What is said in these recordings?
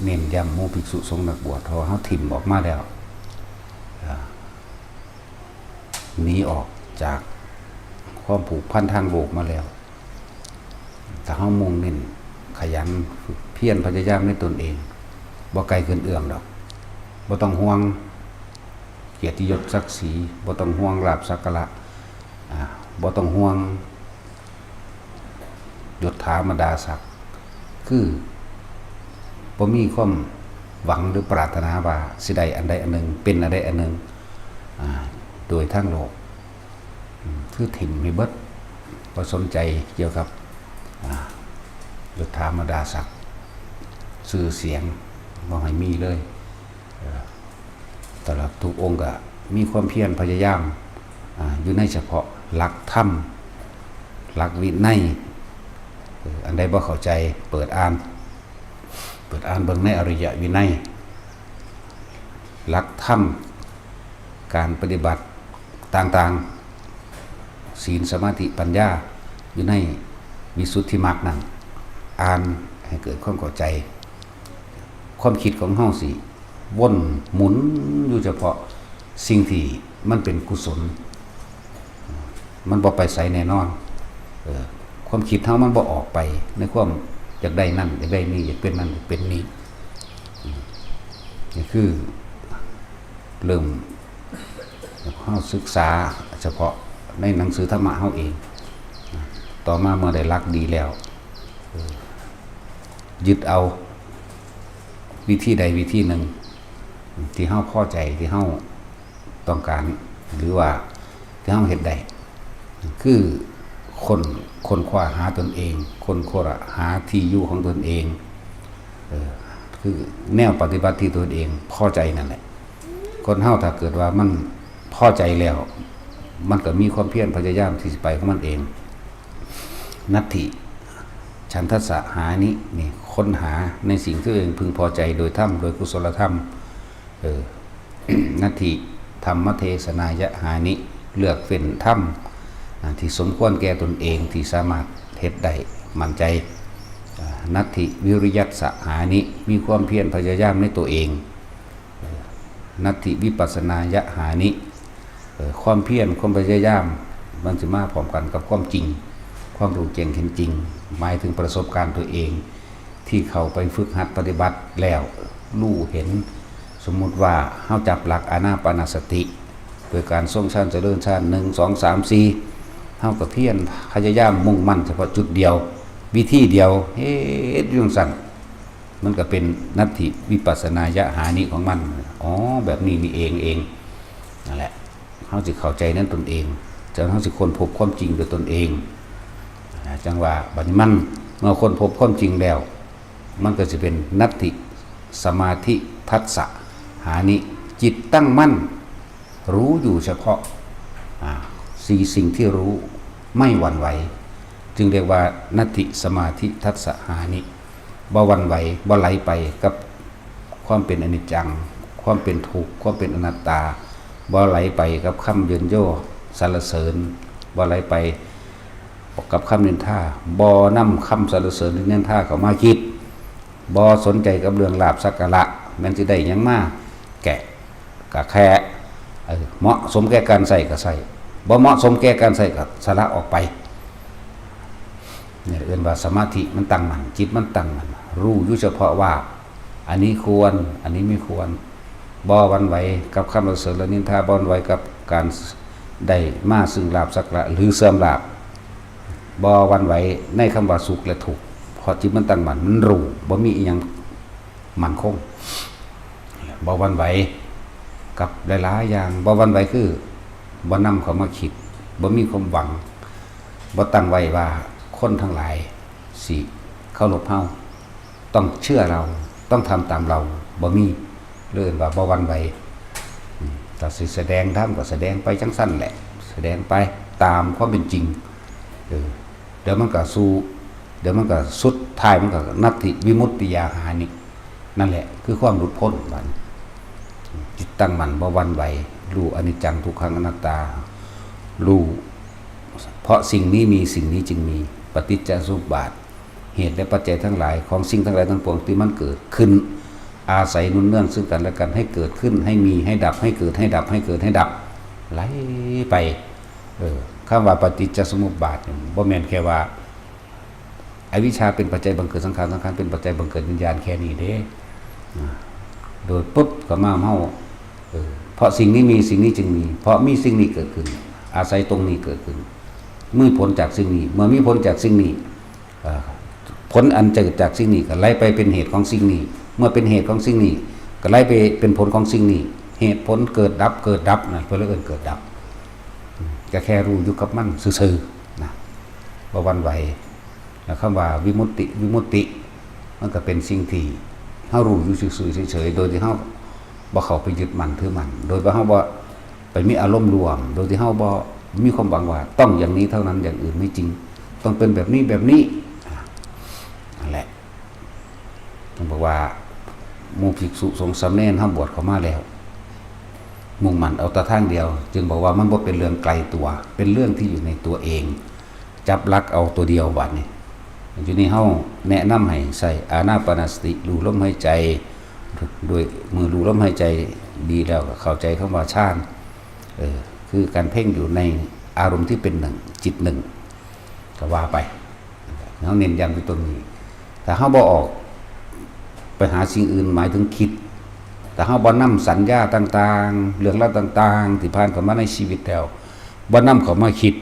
เน้นย้ำหมู่ภิกษุสงฆ์นักบวชเฮาถิ่มออกมาแล้วหนีออกจากความผูกพันทางโลกมาแล้วแต่เฮามุ่งเน้นขยันเพียรพยายามในตนเองบ่ไกลเกินเอื้อมดอกบ่ต้องห่วงเกียรติยศศักดิ์ศรีบ่ต้องห่วงลาภสักการะบ่ต้องห่วงยศถาบรรดาศักดิ์คือบ่มีความหวังหรือปรารถนาว่าสิได้อันใดอันหนึ่งเป็นอันใดอันหนึ่งโดยทางโลกคือถิ่มให้เบิดบ่สนใจเกี่ยวกับยศถาบรรดาศักดิ์ชื่อเสียงบ่ให้มีเลยตลอดทุกองค์ก็มีความเพียรพยายามอยู่ในเฉพาะหลักธรรมหลักวินัยอันใดบ่เข้าใจเปิดอ่านเบิ่งในอริยวินัยหลักธรรมการปฏิบัติต่างๆศีลสมาธิปัญญาอยู่ในวิสุทธิมรรคนั้นอ่านให้เกิดความเข้าใจความคิดของเฮาสิวนหมุนอยู่เฉพาะสิ่งที่มันเป็นกุศลมันบ่ไปไสแน่นอนความคิดเฮามันบ่ออกไปในความอยากได้นั่นอยากได้นี่อยากเป็นนั่นอยากเป็นนี้นี่คือเริ่มเฮาศึกษาเฉพาะในหนังสือธรรมะเฮาเองต่อมาเมื่อได้รักดีแล้วยึดเอาวิธีใดวิธีหนึ่งที่เฮาพอใจที่เฮาต้องการหรือว่าที่เฮาเฮ็ดได้คือคนคว้าหาตนเองคนคว้าหาที่อยู่ของตนเองคือแนวปฏิบัติที่ตนเองพอใจนั่นแหละคนเฮาถ้าเกิดว่ามันพอใจแล้วมันก็มีความเพียรพยายามที่จะไปของมันเองนัตถิฉันทสะหานินี่ค้นหาในสิ่งที่ตัวเองพึงพอใจโดยธรรมโดยกุศลธรรมนัตถิธรรมเทศนายะหานิเลือกเฟ้นธรรมที่สมควรแก่ตนเองที่สามารถเฮ็ดได้มั่นใจนัตถิวิริยัสสะหานิมีความเพียรพยายามในตัวเองนัตถิวิปัสสนายะหานิความเพียรความพยายามมันสิมาพร้อมกันกับความจริงความรู้แจ้งเห็นจริงหมายถึงประสบการณ์ตัวเองที่เข้าไปฝึกหัดปฏิบัติแล้วรู้เห็นสมมุติว่าเฮาจับหลักอานาปานสติโดยการทรงฌานเจริญฌาน1 2 3 4เฮาก็เพียรพยายามมุ่งมั่นเฉพาะจุดเดียววิธีเดียวเฮ็ดอยู่สั่นมันก็เป็นนัตถิวิปัสสนายะหานิของมันแบบนี้นี่เองนั่นแหละเฮาสิเข้าใจนั้นตนเองจนเฮาสิค้นพบความจริงด้วยตนเองจังว่าบัดนี้มันเมื่อค้นพบความจริงแล้วมันก็จะเป็นนัตถิสมาธิทัสสะหานิจิตตั้งมั่นรู้อยู่เฉพาะสิ่งที่รู้ไม่หวั่นไหวจึงเรียกว่านัตถิสมาธิทัสสะหานิบ่หวั่นไหวบ่ไหลไปกับความเป็นอนิจจังความเป็นทุกข์ความเป็นอนัตตาบ่ไหลไปกับคำเยินโย่สรรเสริญบ่ไหลไปกับคำนินทาบ่นำคำสรรเสริญหรือนินทาเข้ามาคิดบ่สนใจกับเรื่องลาภสักการะแม้นสิได้หยังมาแกะกะแค่เหมาะสมแก่การใส่ก็ใส่บ่เหมาะสมแก่การใส่ก็สละออกไปเนี่ยเรียกว่าสมาธิมันตั้งมั่นจิตมันตั้งมั่นรู้อยู่เฉพาะว่าอันนี้ควรอันนี้ไม่ควรบ่หวั่นไหวกับคำสรรเสริญและนินทาบ่หวั่นไหวกับการได้มาซึ่งลาภสักการะหรือเสื่อมลาภบ่หวั่นไหวในคำว่าสุขและทุกข์เพราะจิตมันตั้งมั่นมันรู้บ่มีอีหยังมั่นคงบ่หวั่นไหวกับหลายๆอย่างบ่หวั่นไหวคือบ่นำเข้ามาคิดบ่มีความหวังบ่ตั้งไว้ว่าคนทั้งหลายสิเคารพเฮาต้องเชื่อเราต้องทำตามเราบ่มีเรื่องว่าบ่หวั่นไหวถ้าสิแสดงธรรมก็แสดงไปจังซั่นแหละแสดงไปตามความเป็นจริงเดี๋ยวมันก็สุดท้ายมันก็นัตถิวิมุตติยาหานินั่นแหละคือความหลุดพ้นบัดจิตตั้งมั่นบ่หวั่นไหวรู้อนิจจังทุกขังอนัตตารู้เพราะสิ่งนี้มีสิ่งนี้จึงมีปฏิจจสมุปบาท เหตุและปัจจัยทั้งหลายของสิ่งทั้งหลายทั้งปวงที่มันเกิดขึ้นอาศัยนุ่นเนื่องซึ่งกันและกันให้เกิดขึ้นให้มีให้ดับให้เกิดให้ดับให้เกิดให้ดับไหลไปคำว่าปฏิจจสมุปบาทบ่แม่นแค่ว่าอวิชชาเป็นปัจจัยบังเกิดสังขารสังขารเป็นปัจจัยบังเกิดวิญญาณแค่นี้เด้โดยปุ๊บก็มาเฮาเพราะสิ่งนี้มีสิ่งนี้จึงมีเพราะมีสิ่งนี้เกิดขึ้นอาศัยตรงนี้เกิดขึ้นมีผลจากสิ่งนี้เมื่อมีผลจากสิ่งนี้ผลอันเกิดจากสิ่งนี้ก็ไหลไปเป็นเหตุของสิ่งนี้เมื่อเป็นเหตุของสิ่งนี้ก็ไหลไปเป็นผลของสิ่งนี้เหตุผลเกิดดับเกิดดับนะเพื่อเรื่องเกิดดับก็แค่รู้อยู่กับมันซื่อๆนะบ่หวั่นไหวแล้วคำว่าวิมุตติมันก็เป็นสิ่งที่เฮารู้อยู่ซื่อๆเฉยๆโดยที่เฮาบ่เข้าไปยึดมันถือมันโดยว่าเฮาบ่ไปมีอารมณ์รวมโดยที่เฮาบ่มีความหวังว่าต้องอย่างนี้เท่านั้นอย่างอื่นไม่จริงต้องเป็นแบบนี้นั่นแหละต้องบอกว่าหมู่ภิกษุสงฆ์สามเณรเฮาบวชเข้ามาแล้วมุ่งมั่นเอาแต่ทางเดียวจึงบอกว่ามันบ่เป็นเรื่องไกลตัวเป็นเรื่องที่อยู่ในตัวเองจับลักเอาตัวเดียวบัดนี้ทีนี้เฮาแนะนำให้ใส่อานาปานสติรู้ลมหายใจโดยมือรู้ลมหายใจดีแล้วก็เข้าใจคำว่าฌานคือการเพ่งอยู่ในอารมณ์ที่เป็นหนึ่งจิตหนึ่งก็ว่าไปเฮาเน้นย้ำอยู่ตรงนี้แต่เฮาบ่ออกไปหาสิ่งอื่นหมายถึงคิดแต่เฮาบ่นำสัญญาต่างๆเรื่องราวต่างๆที่ผ่านเข้ามาในชีวิตแล้วบ่นำเข้ามาคิด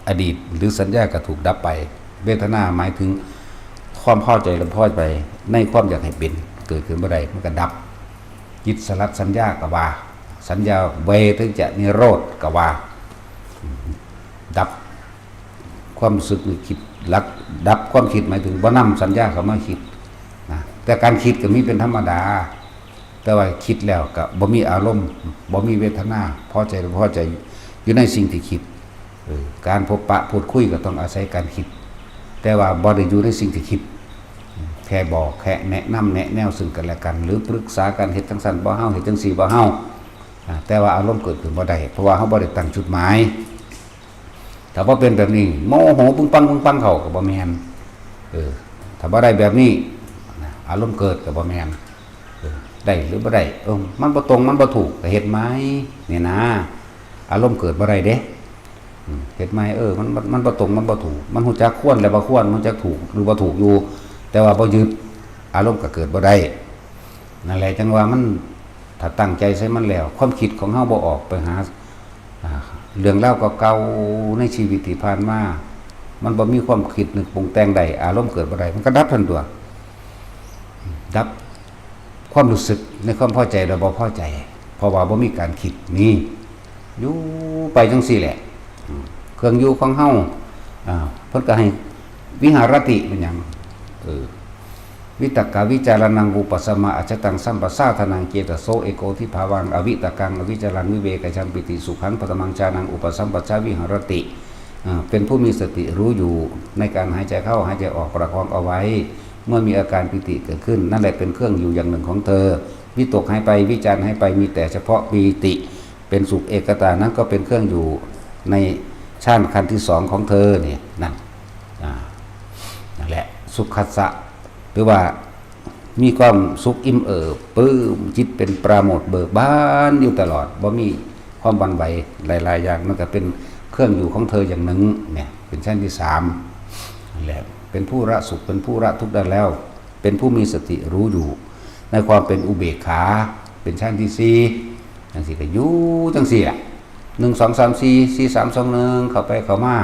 อดีตหรือสัญญาก็ถูกดับไปเวทนาหมายถึงความพอใจและพอใจในความอยากให้เป็นเกิดขึ้นเมื่อใดมันก็ดับจิตสลัดสัญญาก็ว่าสัญญาเวถึงจะนิโรธก็ว่าดับความรู้สึกนึกคิดลักดับความคิดหมายถึงบ่นำสัญญาเข้ามาคิดนะแต่การคิดก็มีเป็นธรรมดาแต่ว่าคิดแล้วก็บ่มีอารมณ์บ่มีเวทนาพอใจหรือพอใจอยู่ในสิ่งที่คิดการพบปะพูดคุยก็ต้องอาศัยการคิดแต่ว่าบ่ได้อยู่ในสิ่งที่คิดแค่บอกแค่แนะนำแนะแนวซึ่งกันและกันหรือปรึกษากันเฮ็ดจังซั่นบ่เฮาเฮ็ดจังซี่บ่เฮาแต่ว่าอารมณ์เกิดขึ้นบ่ได้เพราะว่าเฮาบ่ได้ตั้งจุดหมายถ้าบ่เป็นแบบนี้โมโหปึ้งปังเข้าก็บ่แม่นถ้าบ่ได้แบบนี้อารมณ์เกิดก็บ่แม่นได้หรือบ่ได้มันบ่ตรงมันบ่ถูกก็เฮ็ดไหมนี่นะอารมณ์เกิดบ่ได้เด้เฮ็ดไหมมันบ่ตรงมันบ่ถูกมันฮู้จักควรและบ่ควรมันจักถูกหรือบ่ถูกอยู่แต่ว่าบ่ยึดอารมณ์ก็เกิดบ่ได้นั่นแหละจังว่ามันถ้าตั้งใจใส่มันแล้วความคิดของเฮาบ่ออกไปหาเรื่องเล่าเก่าๆในชีวิตที่ผ่านมามันบ่มีความคิดนึกปรุงแต่งใดอารมณ์เกิดบ่ได้มันก็ดับทันตัวดับความรู้สึกในความพอใจหรือบ่พอใจเพราะว่าบ่มีการคิดนี่อยู่ไปจังซี่แหละเครื่องอยู่ของเฮาเพิ่นก็ให้วิหารติเป็นหยังวิตกาวิจารณังอุปสมะอัจฉตังสัมปสาทนังเจตโสเอโกทิภาวังอวิตกังอวิจารังวิเวกชังปิติสุขังปตมังจานังอุปสัมปชาวิหารติเป็นผู้มีสติรู้อยู่ในการหายใจเข้าหายใจออกประคองเอาไว้เมื่อมีอาการปิติเกิดขึ้นนั่นแหละเป็นเครื่องอยู่อย่างหนึ่งของเธอวิตกหายไปวิจารหายไปมีแต่เฉพาะปิติเป็นสุขเอกตานั้นก็เป็นเครื่องอยู่ในฌานขั้นที่สองของเธอเนี่ยนั่นแหละสุขคัสสะหรือว่ามีความสุขอิ่มปลื้มจิตเป็นปราโมทย์เบิกบานอยู่ตลอดบ่มีความหวั่นไหวหลายๆอย่างมันก็เป็นเครื่องอยู่ของเธออย่างหนึ่งเนี่ยเป็นชั้นที่สามนั่นแหละเป็นผู้ละสุขเป็นผู้ละทุกข์ได้แล้วเป็นผู้มีสติรู้อยู่ในความเป็นอุเบกขาเป็นชั้นที่สี่จังสี่ก็อยู่จังสี่อ่ะ1 2 3 4 4 3 2 1เข้าไปเข้ามา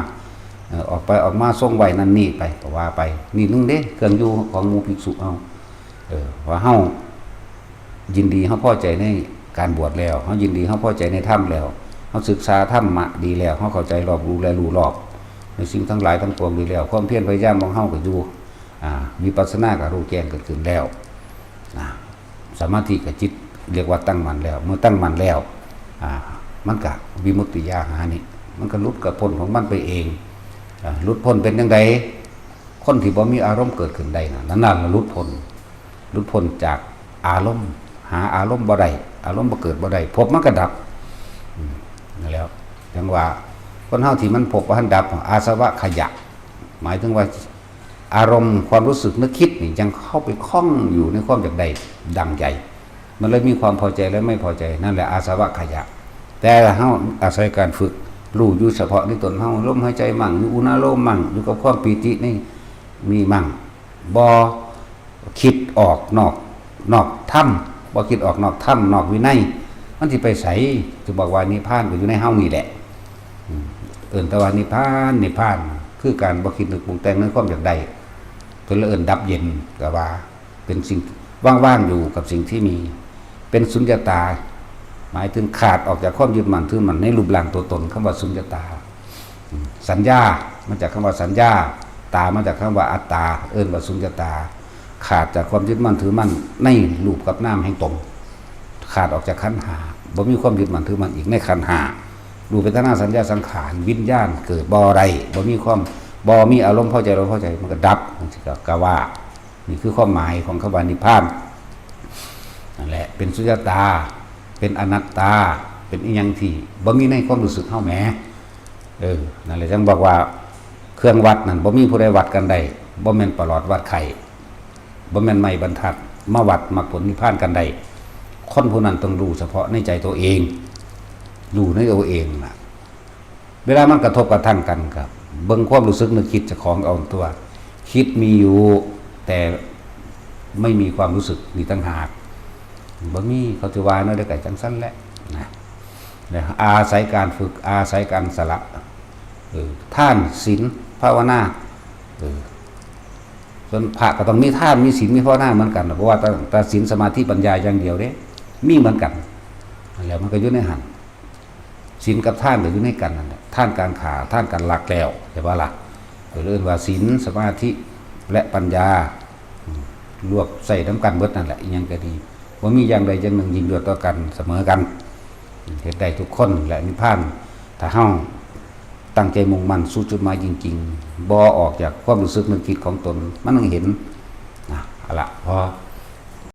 ออกไปออกมาส่งไว้นั่นนี่ไปก็ว่าไปนี่นึงเด้เครื่องอยู่ของหมู่ภิกษุเอาว่าเฮายินดีเฮาพอใจในการบวชแล้วเฮายินดีเฮาพอใจในธรรมแล้วเฮาศึกษาธรรมะดีแล้วเฮาเข้าใจรอบรู้และรู้รอบในสิ่งทั้งหลายทั้งปวงดีแล้วความเพียรพยายามของเฮาก็อยู่วิปัสสนาก็รู้แจ้งเกิดขึ้นแล้วสมาธิกับจิตเรียกว่าตั้งมั่นแล้วเมื่อตั้งมั่นแล้วมันก็วิมุตติญาณนี่มันก็หลุดกับพ้นของมันไปเองหลุดพ้นเป็นจังไดคนที่บ่มีอารมณ์เกิดขึ้นได้นั่นน่ะหลุดพ้นจากอารมณ์หาอารมณ์บ่ได้อารมณ์บ่เกิดบ่ได้พบมันก็ดับนั่นแล้วจังว่าคนเฮาที่มันพบว่ามันดับอาสวะขยะหมายถึงว่า อารมณ์ความรู้สึกนึกคิดนี่ยังเข้าไปคล้องอยู่ในความอยากได้ดังใจมันเลยมีความพอใจและไม่พอใจนั่นแหละอาสวะขยะแต่เฮาอาศัยการฝึกรู้อยู่เฉพาะในตนเฮาลมหายใจมั่งอยู่อุณาโลมมั่งอยู่กับความปีตินี่มีมั่งบ่คิดออกนอกถ้ำบ่คิดออกนอกถ้ำนอกวินัยมันสิไปไสจะบอกว่านิพพานก็อยู่ในเฮานี่แหละเอิ้นแต่ว่านิพพานคือการบ่คิดนึกปรุงแต่งในความอยากได้เพิ่นเลยเอิ้นดับเย็นก็ว่าเป็นสิ่งว่างๆอยู่กับสิ่งที่มีเป็นสุญญตาหมายถึงขาดออกจากความยึดมั่นถือมั่นในรูปร่างตัวตนคำว่าสุญญตาสัญญามาจากคำว่าสัญญาตามาจากคำว่าอัตตาเอิ้นว่าสุญญตาขาดจากความยึดมั่นถือมั่นในรูปกับนามแห่งตนขาดออกจากขันธ์ห้าบ่มีความยึดมั่นถือมั่นอีกในขันธ์ห้ารูปเวทนาสัญญาสังขารวิญญาณเกิดบ่ใดบ่มีความบ่มีอารมณ์พอใจมันก็ดับมันสิก็ว่านี่คือความหมายของคำว่านิพพานนั่นแหละเป็นสุญญตาเป็นอนัตตาเป็นอีหยังที่บ่มีในความรู้สึกเฮาแหมนั่นแหละจังบอกว่าเครื่องวัดนั่นบ่มีผู้ใดวัดกันได้บ่แม่นประหลอดวัดไข่บ่แม่นไม้บรรทัดมาวัดมรรคผลนิพพานกันได้คนผู้นั้นต้องรู้เฉพาะในใจตัวเองรู้ในตัวเองน่ะเวลามันกระทบกระทั่งกันครับเบิ่งความรู้สึกนึกคิดเจ้าของเอาตัวคิดมีอยู่แต่ไม่มีความรู้สึกนี่ต่างหากบ่มีเขาจะว่าเนาะได้ไก่จังสั้นแหละนะอาศัยการฝึกอาศัยการสละท่านศีลภาวนาส่วนพระก็ต้องมีท่านมีศีลมีภาวนาเหมือนกันเพราะว่าแต่ศีลสมาธิปัญญาอย่างเดียวเด้มีเหมือนกันแล้วมันก็อยู่ในหันศีลกับท่านก็อยู่ในกันนั่นแหละท่านการขาท่านการลักแล้วใช่ป่ะล่ะเรื่องว่าศีลสมาธิและปัญญารวบใส่น้ำกันเบิดนั่นแหละยังก็ดีว่ามีอย่างใดอย่างหนึ่งยิงด้วยต่อกันเสมอกันเหตุใดทุกคนและนิพพานถ้าเฮาตั้งใจมุ่งมั่นสู่จุดหมายจริงๆบ่ออกจากความรู้สึกนึกคิดของตนมันต้องเห็นนะเอาละพอ